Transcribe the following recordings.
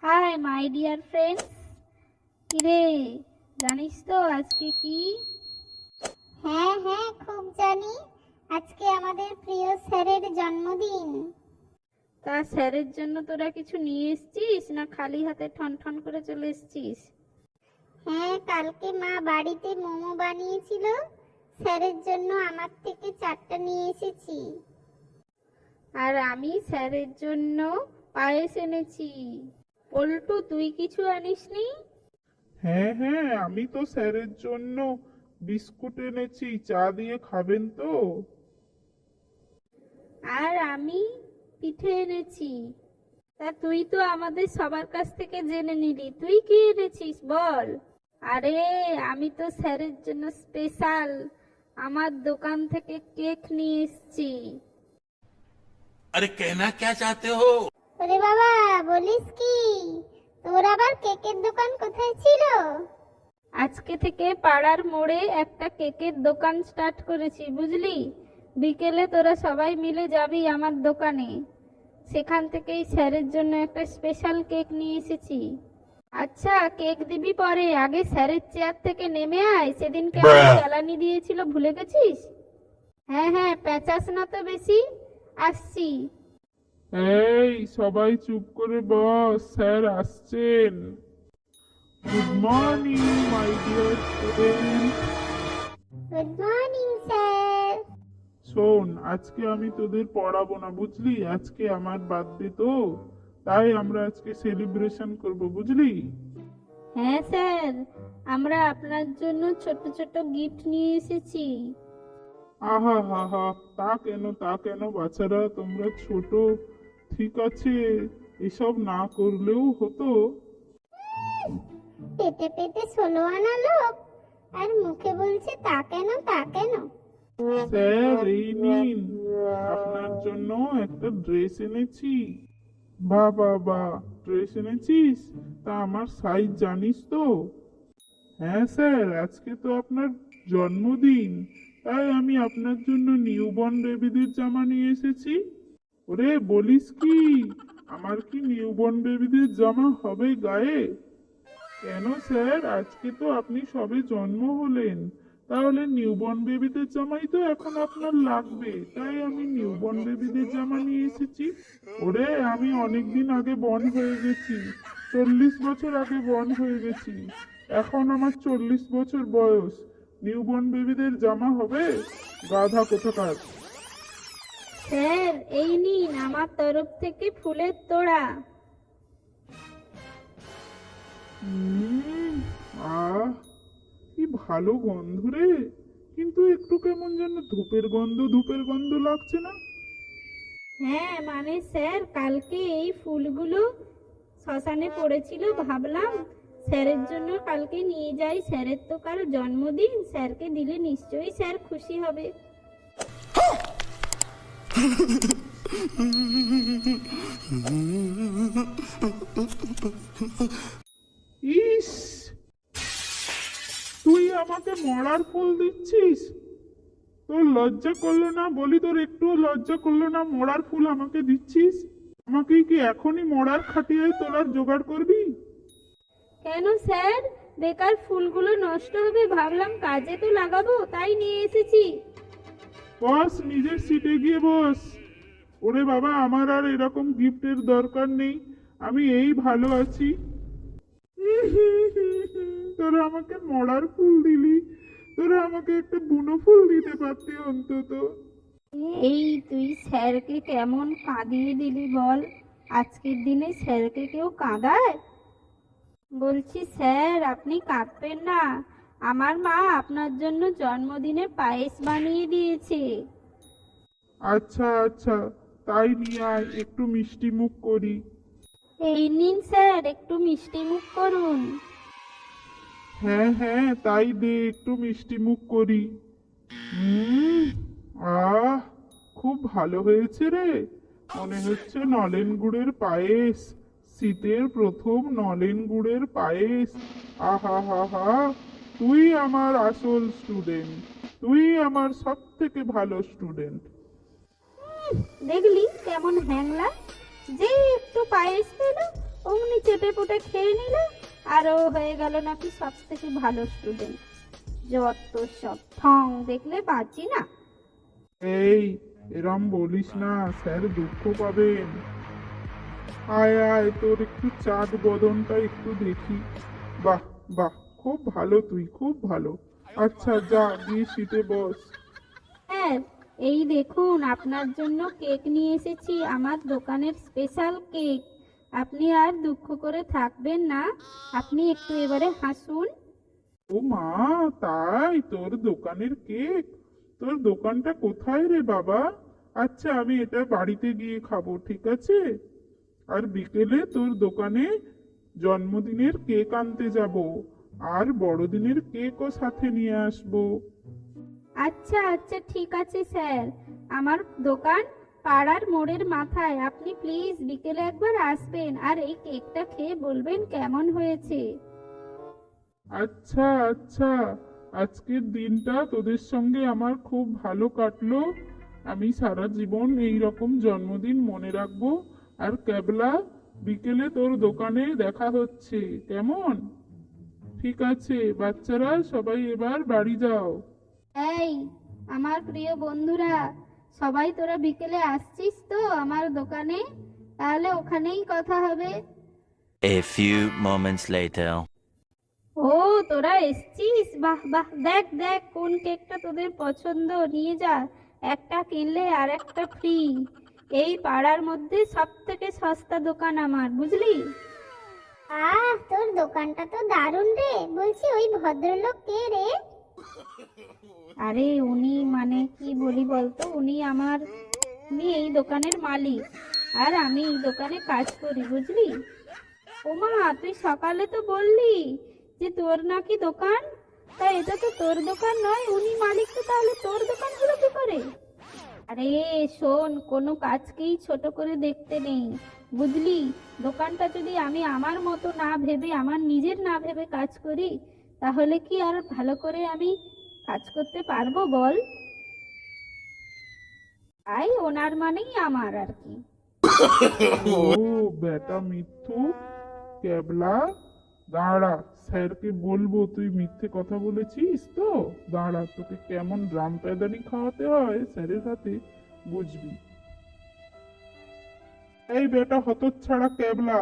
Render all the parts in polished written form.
Hi my dear friends. কিরে, জানিস তো আজকে কি? হ্যাঁ হ্যাঁ, খুব জানি। আজকে আমাদের প্রিয় স্যারের জন্মদিন। তা স্যারের জন্য তোরা কিছু নিয়ে এসেছিস না খালি হাতে ঠন ঠন করে চলে এসেছিস? হ্যাঁ, কালকে মা বাড়িতে মোমো বানিয়েছিল, স্যারের জন্য আমার থেকে 4টা নিয়ে এসেছি। আর আমি স্যারের জন্য পায়েস এনেছি। পল্টু, তুই কিছু আনিসনি? হ্যাঁ হ্যাঁ, আমি তো স্যারের জন্য বিস্কুট এনেছি, চা দিয়ে খাবেন তো? আর আমি পিঠে এনেছি। তা তুই তো আমাদের সবার কাছ থেকে জেনে নিলি, তুই কি এনেছিস বল? আরে, আমি তো স্যারের জন্য স্পেশাল আমার দোকান থেকে কেক নিয়ে এসেছি। अरे कहना क्या चाहते हो? ওরে বাবা, বলিস কি? তোর আবার কেকের দোকান কোথায় ছিল? আজকে থেকে পাড়ার মোড়ে একটা কেকের দোকান স্টার্ট করেছি, বুঝলি? বিকেলে তোরা সবাই মিলে যাবি আমার দোকানে। সেখান থেকেই স্যারের জন্য একটা স্পেশাল কেক নিয়ে এসেছি। আচ্ছা, কেক দিবি পরে, আগে স্যারের চেয়ার থেকে নেমে আয়। সেদিনকে আমার জ্বালানি দিয়েছিল, ভুলে গেছিস? হ্যাঁ হ্যাঁ, পেঁচাস না তো বেশি। আসছি। এই সবাই চুপ করে বস, স্যার আসছেন। Good morning my dear student. Good morning sir. শোন, আজকে আমি তোদের পড়াবো না, বুঝলি? আজকে আমার বার্থডে তো, তাই আমরা আজকে সেলিব্রেশন করব, বুঝলি? হ্যাঁ স্যার, আমরা আপনার জন্য ছোট ছোট গিফট নিয়ে এসেছি। আহা হা হা, তা কেন বাচ্চারা, তোমরা ছোট, ঠিক আছে, এসব না করলেও হতো। পেটে পেটে 16 আনা লোক, আর মুখে বলছে তা কেন তা কেন। স্যার, এই নিন, আপনার জন্য একটা ড্রেস এনেছি। বাহ বাহ বাহ, ড্রেস এনেছিস? তা আমার সাইজ জানিস তো? হ্যাঁ স্যার, আজকে তো আপনার জন্মদিন, তাই আমি আপনার জন্য নিউবর্ন বেবিদের জামা নিয়ে এসেছি। ওরে বলিস কি, আমার কি নিউবর্ন বেবিদের জামা হবে গায়ে? কেন স্যার, আজকে তো আপনি সবে জন্ম হলেন, তাহলে নিউবর্ন বেবিদের জামাই তো এখন আপনার লাগবে, তাই আমি নিউবর্ন বেবিদের জামা নিয়ে এসেছি। ওরে, আমি অনেকদিন আগে বর্ন হয়ে গেছি, 40 বছর আগে বর্ন হয়ে গেছি, এখন আমার 40 বছর বয়স, নিউবর্ন বেবিদের জামা হবে? গাধা কোথাকার। স্যার, এই নিন আমার তরফ থেকে ফুলের তোড়া। উম, আহ, কি ভালো গন্ধ রে, কিন্তু একটু কেমন যেন ধূপের গন্ধ লাগছে না? হ্যাঁ মানে স্যার, কালকে এই ফুলগুলো শ্মশানে পড়েছিল, ভাবলাম স্যারের জন্য কালকে নিয়ে যাই। স্যারের তো কাল জন্মদিন, স্যারকে দিলে নিশ্চয়ই স্যার খুশি হবে। ইস, তুই আমাকে মরার ফুল দিচ্ছিস? তোর লজ্জা করলো না? বলি, তোর একটু লজ্জা করলো না? মরার ফুল আমাকে দিচ্ছিস? আমাকে কি এখনই মরার খাটিয়ায় তোলার জোগাড় করবি? কেন স্যার, বেকার ফুলগুলো নষ্ট হবে, ভাবলাম কাজে তো লাগাবো, তাই নিয়ে এসেছি। বস, নিজের সিটে গিয়ে বস। ওরে বাবা, আমার আর এরকম গিফটের দরকার নেই, আমি এই ভালো আছি। তোরা আমাকে মরার ফুল দিলি, তোরা আমাকে একটা বুনো ফুল দিতে পারতি অন্তত। এই তুই স্যারকে কেমন কাঁদিয়ে দিলি বল? আজকের দিনে স্যারকে কেউ কাঁদায়? বলছি স্যার, আপনি কাঁদবেন না। আমার মা আপনার জন্য জন্মদিনে পায়েস বানিয়ে দিয়েছে। আচ্ছা আচ্ছা, তাই নিয়ে আয়, একটু মিষ্টি মুখ করি। এই নিন স্যার, একটু মিষ্টি মুখ করুন। হ্যাঁ হ্যাঁ, তাই দে, একটু মিষ্টি মুখ করি। হুম, আহ, খুব ভালো হয়েছে রে, মনে হচ্ছে নলেন গুড়ের পায়েস, শীতের প্রথম নলেন গুড়ের পায়েস। আহা হা হা, তুই আমার আসল স্টুডেন্ট, তুই আমার সব থেকে ভালো স্টুডেন্ট। দেখলি কেমন হ্যাংলা, যে একটু পায়েস পেল অমনি চেপে পুটে খেয়ে নিল, আর ও হয়ে গেল নাকি সব থেকে ভালো স্টুডেন্ট। যত সব ঠং, দেখলে বাঁচি না। এই, এরম বলিস না, স্যার দুঃখ পাবেন। আয় আয়, তোর একটু চাঁদ বদনটা একটু দেখি। বাহ বাহ, খুব ভালো, তুই খুব ভালো। আচ্ছা যা, গিয়ে সিটে বস। স্যার, এই দেখুন আপনার জন্য কেক নিয়ে এসেছি, আমার দোকানের স্পেশাল কেক। আপনি আর দুঃখ করে থাকবেন না, আপনি একটু এবারে হাসুন। ও মা, তাই? তোর দোকানের কেক? তোর দোকানটা কোথায় রে বাবা? আচ্ছা, আমি এটা বাড়িতে গিয়ে খাবো, ঠিক আছে? আর বিকেলে তোর দোকানে জন্মদিনের কেক আনতে যাব, আর বড়দিনের কেকও সাথে নিয়ে আসবো। আচ্ছা আচ্ছা, ঠিক আছে স্যার। আমার দোকান পাড়ার মোড়ের মাথায়, আপনি প্লিজ বিকেলে একবার আসবেন, আর এই কেকটা খেয়ে বলবেন কেমন হয়েছে। আচ্ছা আচ্ছা, আজকের দিনটা তোদের সঙ্গে আমার খুব ভালো কাটলো। আমি সারা জীবন এই রকম জন্মদিন মনে রাখবো। আর ক্যাবলা, বিকেলে তোর দোকানে দেখা হচ্ছে, কেমন? ঠিক আছে বাচ্চারা, সবাই এবার বাড়ি যাও। এই আমার প্রিয় বন্ধুরা, সবাই তোরা বিকেলে আসছিস তো আমার দোকানে? তাহলে ওখানেই কথা হবে। A few moments later. ও, তোরা এসছিস, বাহ বাহ। দেখ দেখ কোন কেকটা তোদের পছন্দ, নিয়ে যা। একটা কিনলে আর একটা ফ্রি। এই পাড়ার মধ্যে সব থেকে সস্তা দোকান আমার, বুঝলি? তোর দোকানটা তো দারুণ রে। বলছি, ওই ভদ্রলোক কে রে? আরে উনি মানে কি বলি বলতো, উনি এই দোকানের মালিক, আর আমি এই দোকানে কাজ করি, বুঝলি? ওমা, তুই সকালে তো বললি যে তোর নাকি দোকান, তা এটা তো তোর দোকান নয়, উনি মালিক, তো তাহলে তোর দোকান হলো কি করে? আরে শোন, কোনো কাজকেই ছোট করে দেখতে নেই, বুঝলি? দোকানটা যদি আমি আমার মতো না ভেবে, আমার নিজের না ভেবে কাজ করি, তাহলে কি আর ভালো করে আমি কাজ করতে পারবো বল? তাই ওনার মানেই আমার আর কি। ও বেটা মিথ্যু, ক্যাবলা, দাঁড়া, স্যারকে বলবো তুই মিথ্যে কথা বলেছিস তো। দাঁড়া, তোকে কেমন রাম পেদানি খাওয়াতে হয় স্যারের হাতে, বুঝবি। এই বেটা হতচ্ছাড়া ক্যাবলা,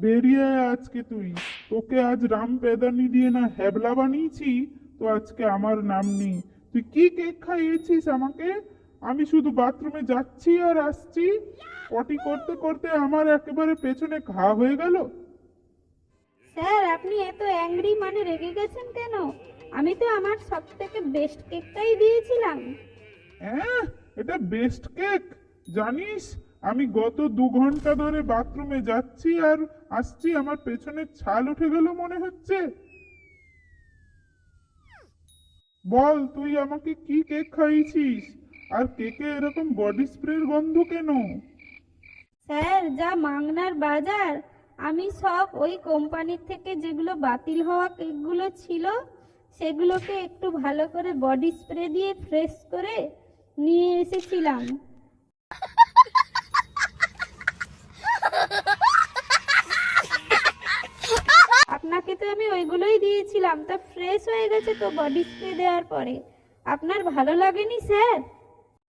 বেরিয়ে আয় আজকে তুই। তোকে আজ রাম পেদানি দিয়ে না হ্যাবলা বানিয়েছি, তো আজকে আমার নাম নেই। তুই কি কেক খাইয়েছিস আমাকে? আমি শুধু বাথরুমে যাচ্ছি আর আসছি, পটি করতে করতে আমার একেবারে পেছনে ঘা হয়ে গেল। স্যার, আপনি এত অ্যাংরি মানে রেগে গেছেন কেন? আমি তো আমার সব থেকে বেস্ট কেকটাই দিয়েছিলাম। হ্যাঁ, এটা বেস্ট কেক। জানিস, আমি গত 2 ঘন্টা ধরে বাথরুমে যাচ্ছি আর আসছি, আমার পেছনে ছাল উঠে গেল মনে হচ্ছে। বল, তুই আমাকে কি কেক খাইয়েছিস? আর কেকে এরকম বডি স্প্রের গন্ধ কেন? স্যার, যা মাংনার বাজার, আমি সব ওই কোম্পানির থেকে যেগুলো বাতিল হওয়া কেকগুলো ছিল, সেগুলোকে একটু ভালো করে বডি স্প্রে দিয়ে ফ্রেশ করে নিয়ে এসেছিলাম। আপনাকে তো আমি ওইগুলোই দিয়েছিলাম, তা ফ্রেশ হয়ে গেছে তো বডি স্প্রে দেওয়ার পরে। আপনার ভালো লাগেনি স্যার?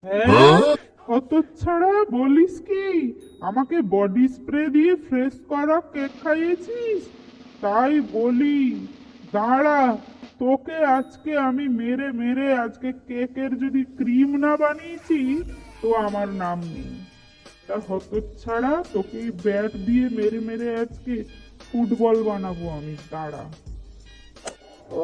হ্যাঁ, হতচ্ছাড়া, বলিস কি? আমাকে বডি স্প্রে দিয়ে ফ্রেশ করা কেক খাইয়েছিস? তাই বলি, দাঁড়া, তোকে আজকে আমি মেরে মেরে আজকে কেকের যদি ক্রিম না বানিয়েছি, তো আমার নাম নেই। তা হতচ্ছাড়া, তোকে ব্যাট দিয়ে মেরে মেরে আজকে ফুটবল বানাবো আমি, দাঁড়া। ও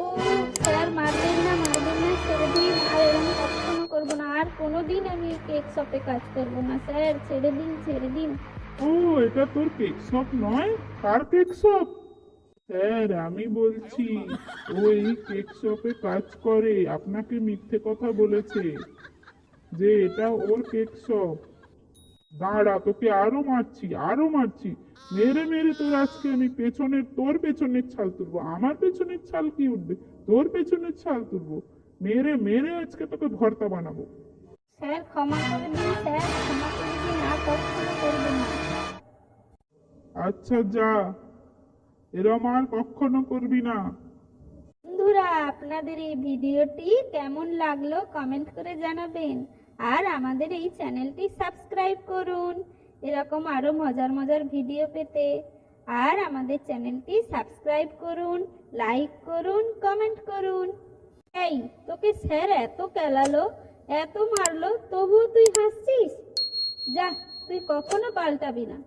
স্যার, মারবেন না মারবেন না, ছেড়ে দিন। আর এরকম কখনো করবো না, আর কোনোদিন আমি কেক শপে কাজ করবো না স্যার, ছেড়ে দিন ছেড়ে দিন। ও, এটা তোর কেক শপ নয়? কার কেক শপ? স্যার, আমি বলছি, ও এই কেক শপে কাজ করে, আপনাকে মিথ্যে কথা বলেছে যে এটা ওর কেক শপ। দাঁড়া, তোকে আরো মারছি, আরো মারছি, মেরে মেরে তোর আজকে আমি তোর পেছনের ছাল তুলবো। আমার পেছনের ছাল কি উঠবে, তোর পেছনের ছাল তুলবো। মেরে মেরে আজকে তোকে ভর্তা বানাবো। স্যার ক্ষমা করে দিন স্যার, ক্ষমা করে দিন, আর কখনো করবো না। আচ্ছা যা, এরম আর কখনো করবি না। বন্ধুরা, আপনাদের এই ভিডিওটি কেমন লাগলো কমেন্ট করে জানাবেন, আর আমাদের এই চ্যানেলটি সাবস্ক্রাইব করুন এরকম আরো মজার মজার ভিডিও পেতে। আর আমাদের চ্যানেলটি সাবস্ক্রাইব করুন, লাইক করুন, কমেন্ট করুন। এই, তোকে স্যার এত কেলালো, এত মারলো, তবুও তুই হাসছিস? যা, তুই কখনো পাল্টাবি না।